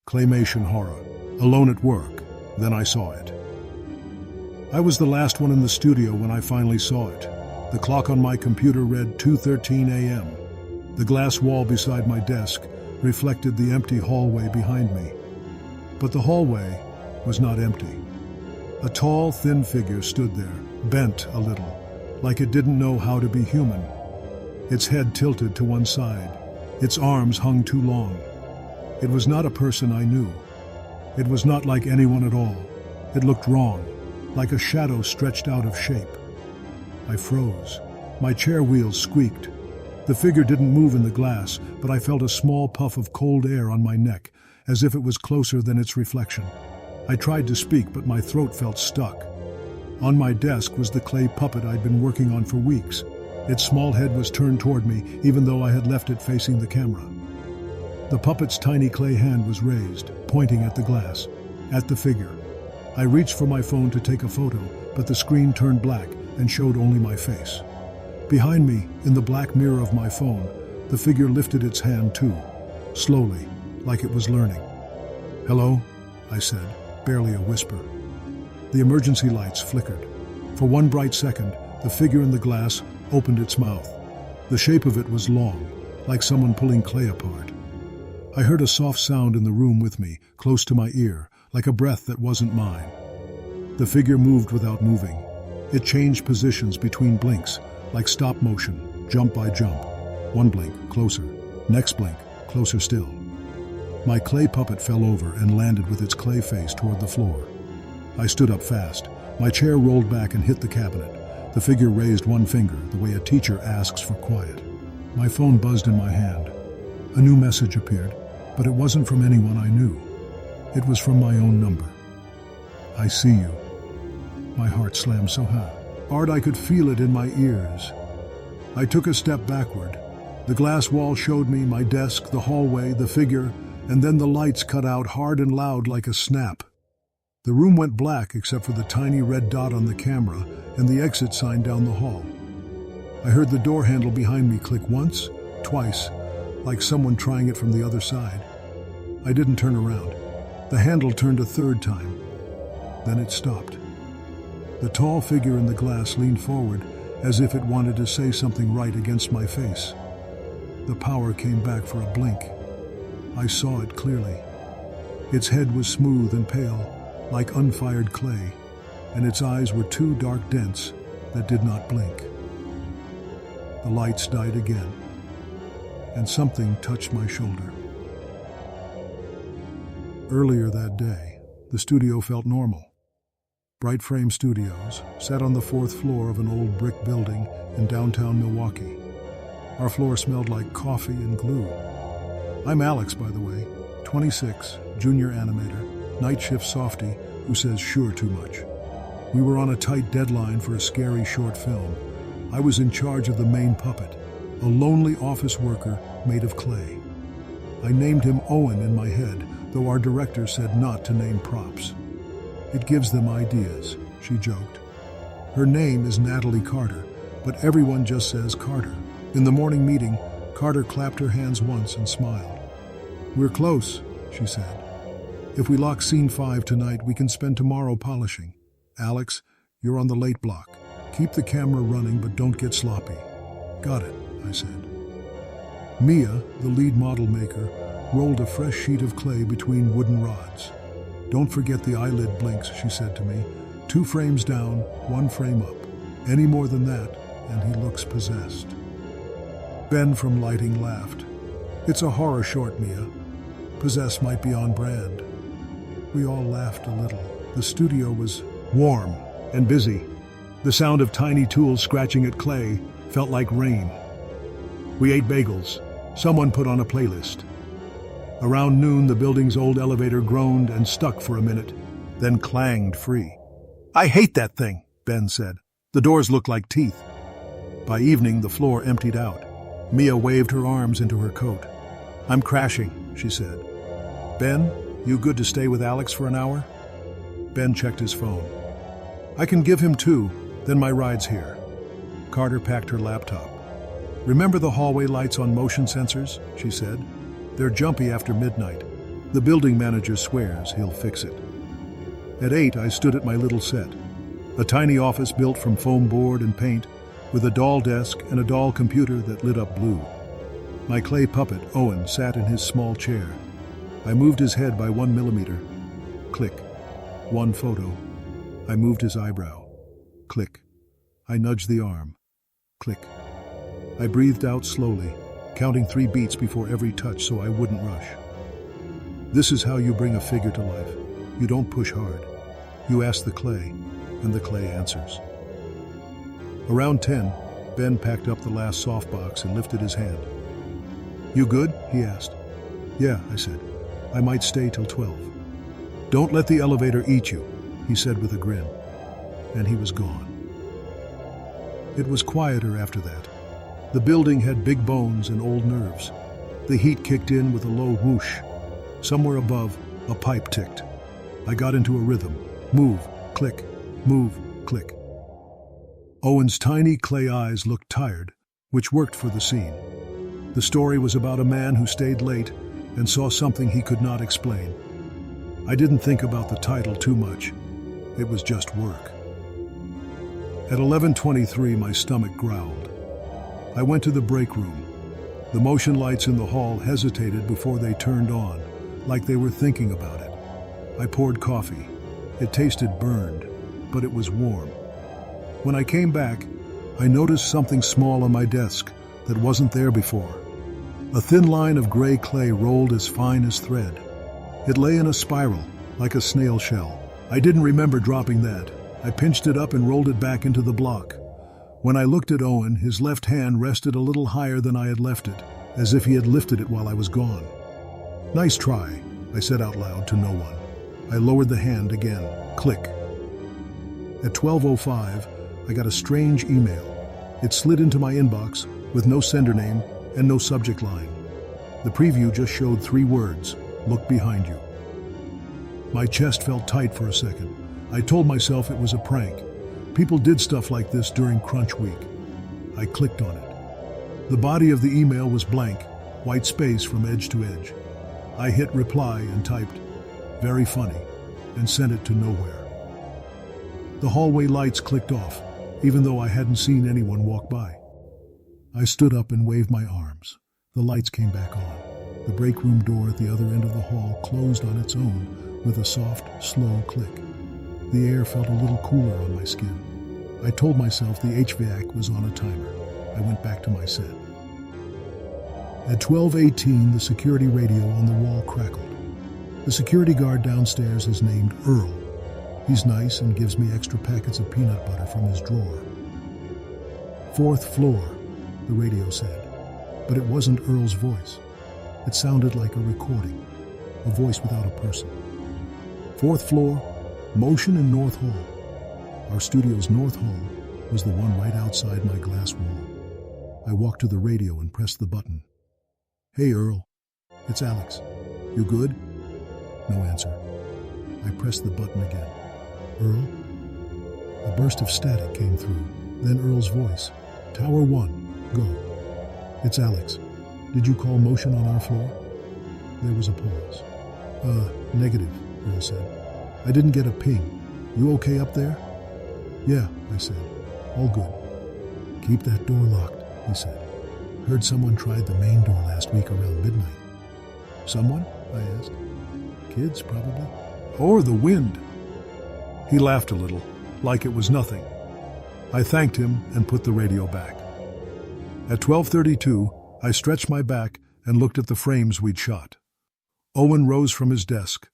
Claymation horror. Alone at work. Then I saw it. I was the last one in the studio when I finally saw it. The clock on my computer read 2:13 a.m. The glass wall beside my desk reflected the empty hallway behind me. But the hallway was not empty. A tall, thin figure stood there, bent a little, like it didn't know how to be human. Its head tilted to one side. Its arms hung too long. It was not a person I knew. It was not like anyone at all. It looked wrong, like a shadow stretched out of shape. I froze. My chair wheels squeaked. The figure didn't move in the glass, but I felt a small puff of cold air on my neck, as if it was closer than its reflection. I tried to speak, but my throat felt stuck. On my desk was the clay puppet I'd been working on for weeks. Its small head was turned toward me, even though I had left it facing the camera. The puppet's tiny clay hand was raised, pointing at the glass, at the figure. I reached for my phone to take a photo, but the screen turned black and showed only my face. Behind me, in the black mirror of my phone, the figure lifted its hand too, slowly, like it was learning. "Hello?" I said, barely a whisper. The emergency lights flickered. For one bright second, the figure in the glass opened its mouth. The shape of it was long, like someone pulling clay apart. I heard a soft sound in the room with me, close to my ear, like a breath that wasn't mine. The figure moved without moving. It changed positions between blinks, like stop motion, jump by jump. One blink, closer. Next blink, closer still. My clay puppet fell over and landed with its clay face toward the floor. I stood up fast. My chair rolled back and hit the cabinet. The figure raised one finger, the way a teacher asks for quiet. My phone buzzed in my hand. A new message appeared, but it wasn't from anyone I knew. It was from my own number. "I see you." My heart slammed so hard I could feel it in my ears. I took a step backward. The glass wall showed me my desk, the hallway, the figure, and then the lights cut out hard and loud like a snap. The room went black except for the tiny red dot on the camera and the exit sign down the hall. I heard the door handle behind me click once, twice, like someone trying it from the other side. I didn't turn around. The handle turned a third time. Then it stopped. The tall figure in the glass leaned forward as if it wanted to say something right against my face. The power came back for a blink. I saw it clearly. Its head was smooth and pale, like unfired clay, and its eyes were two dark dents that did not blink. The lights died again, and something touched my shoulder. Earlier that day, the studio felt normal. Bright Frame Studios sat on the fourth floor of an old brick building in downtown Milwaukee. Our floor smelled like coffee and glue. I'm Alex, by the way, 26, junior animator, night shift softie who says sure too much. We were on a tight deadline for a scary short film. I was in charge of the main puppet, a lonely office worker made of clay. I named him Owen in my head, though our director said not to name props. "It gives them ideas," she joked. Her name is Natalie Carter, but everyone just says Carter. In the morning meeting, Carter clapped her hands once and smiled. "We're close," she said. "If we lock scene 5 tonight, we can spend tomorrow polishing. Alex, you're on the late block. Keep the camera running, but don't get sloppy." "Got it," I said. Mia, the lead model maker, rolled a fresh sheet of clay between wooden rods. "Don't forget the eyelid blinks," she said to me. 2 frames down, 1 frame up. Any more than that, and he looks possessed. Ben from lighting laughed. "It's a horror short, Mia. Possessed might be on brand." We all laughed a little. The studio was warm and busy. The sound of tiny tools scratching at clay felt like rain. We ate bagels. Someone put on a playlist. Around noon, the building's old elevator groaned and stuck for a minute, then clanged free. "I hate that thing," Ben said. "The doors look like teeth." By evening, the floor emptied out. Mia waved her arms into her coat. "I'm crashing," she said. "Ben, you good to stay with Alex for an hour?" Ben checked his phone. "I can give him 2, then my ride's here." Carter packed her laptop. "Remember the hallway lights on motion sensors?" she said. "They're jumpy after midnight. The building manager swears he'll fix it. At 8, I stood at my little set. A tiny office built from foam board and paint, with a doll desk and a doll computer that lit up blue. My clay puppet, Owen, sat in his small chair. I moved his head by 1 millimeter. Click. One photo. I moved his eyebrow. Click. I nudged the arm. Click. I breathed out slowly, counting 3 beats before every touch so I wouldn't rush. This is how you bring a figure to life. You don't push hard. You ask the clay, and the clay answers. Around 10, Ben packed up the last softbox and lifted his hand. "You good?" he asked. "Yeah," I said. "I might stay till 12. "Don't let the elevator eat you," he said with a grin. And he was gone. It was quieter after that. The building had big bones and old nerves. The heat kicked in with a low whoosh. Somewhere above, a pipe ticked. I got into a rhythm. Move, click, move, click. Owen's tiny clay eyes looked tired, which worked for the scene. The story was about a man who stayed late and saw something he could not explain. I didn't think about the title too much. It was just work. At 11:23, my stomach growled. I went to the break room. The motion lights in the hall hesitated before they turned on, like they were thinking about it. I poured coffee. It tasted burned, but it was warm. When I came back, I noticed something small on my desk that wasn't there before. A thin line of gray clay rolled as fine as thread. It lay in a spiral, like a snail shell. I didn't remember dropping that. I pinched it up and rolled it back into the block. When I looked at Owen, his left hand rested a little higher than I had left it, as if he had lifted it while I was gone. "Nice try," I said out loud to no one. I lowered the hand again. Click. At 12:05, I got a strange email. It slid into my inbox with no sender name and no subject line. The preview just showed 3 words: "Look behind you." My chest felt tight for a second. I told myself it was a prank. People did stuff like this during crunch week. I clicked on it. The body of the email was blank, white space from edge to edge. I hit reply and typed, "Very funny," and sent it to nowhere. The hallway lights clicked off, even though I hadn't seen anyone walk by. I stood up and waved my arms. The lights came back on. The break room door at the other end of the hall closed on its own with a soft, slow click. The air felt a little cooler on my skin. I told myself the HVAC was on a timer. I went back to my set. At 12:18, the security radio on the wall crackled. The security guard downstairs is named Earl. He's nice and gives me extra packets of peanut butter from his drawer. "4th floor," the radio said. But it wasn't Earl's voice. It sounded like a recording, a voice without a person. "4th floor, motion in North Hall." Our studio's North Hall was the one right outside my glass wall. I walked to the radio and pressed the button. "Hey, Earl. It's Alex. You good?" No answer. I pressed the button again. "Earl?" A burst of static came through. Then Earl's voice. "Tower 1, go." "It's Alex. Did you call motion on our floor?" There was a pause. Negative," Earl said. "I didn't get a ping. You okay up there?" "Yeah," I said. "All good." "Keep that door locked," he said. "Heard someone tried the main door last week around midnight." "Someone?" I asked. "Kids, probably. Or the wind." He laughed a little, like it was nothing. I thanked him and put the radio back. At 12:32, I stretched my back and looked at the frames we'd shot. Owen rose from his desk.